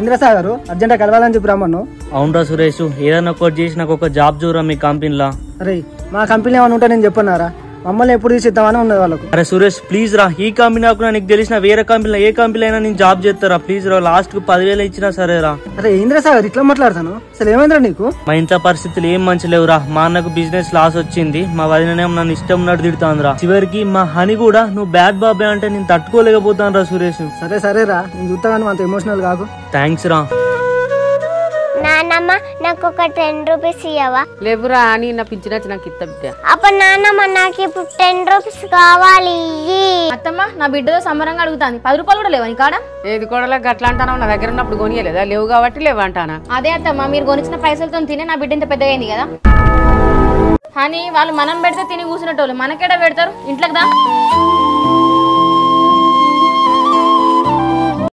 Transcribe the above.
ఇంద్రసాగర్ urgent కలవాలని చెప్పి రమ్మను. అవునరా సురేష్, ఏదైనా ఒకటి చేసి నాకు ఒక జాబ్ చూడరా మీ కంపెనీలా. అరే మా కంపెనీ ఏమైనా ఉంటే నేను చెప్పన్నారా, మమ్మల్ని ఎప్పుడు తీసిద్దామని ఉన్నది వాళ్ళకు. అరే సురేష్ ప్లీజ్ రా, ఈ కంపెనీ కాకుండా నీకు తెలిసిన వేరే కంపెనీలో ఏ కంపెనీ అయినా నేను జాబ్ చేస్తారా ప్లీజ్ రా, లాస్ట్ కు 10,000 ఇచ్చినా సరేరా. అరే ఇంద్రసాగర్ ఇట్లా మాట్లాడతాను, అసలు ఏమైందిరా నీకు? మా ఇంట్లో పరిస్థితులు ఏం మంచి లేవురా. మా అన్నకు బిజినెస్ లాస్ వచ్చింది, మా వదిననేమో నన్ను ఇష్టం ఉన్నట్టు తిడుతాందిరా. చివరికి మా హని కూడా నువ్వు బ్యాడ్ బాబాయ్ అంటే నేను తట్టుకోలేకపోతాను రా సురేష్. సరే సరేరా, నేను చూస్తాను, అంత ఎమోషనల్ కాకు. థ్యాంక్స్ రా. నాన్నమ్మ నాకు ఒక 10 రూపీస్ ఇవ్వవా? లేవురా అని నా పింఛన్ వచ్చి నాకు ఇస్తా బిడ్డ. అప్పుడు నాన్నమ్మ నాకు ఇప్పుడు 10 రూపీస్ కావాలి. అత్తమ్మ నా బిడ్డతో సంబరంగా అడుగుతాను, 10 రూపాయలు కూడా లేవని కాడ. ఏది కూడా గట్లా అంటాను, నా దగ్గర ఉన్నప్పుడు కొనియలేదా? లేవు కాబట్టి లేవంటానా? అదే అత్తమ్మ, మీరు కొనిచ్చిన పైసలతో తినే నా బిడ్డ ఇంత పెద్దగా అయింది కదా. కానీ వాళ్ళు మనం పెడితే తిని కూర్చునేటోళ్ళు మనకేడా పెడతారు? ఇంట్లోకి దా.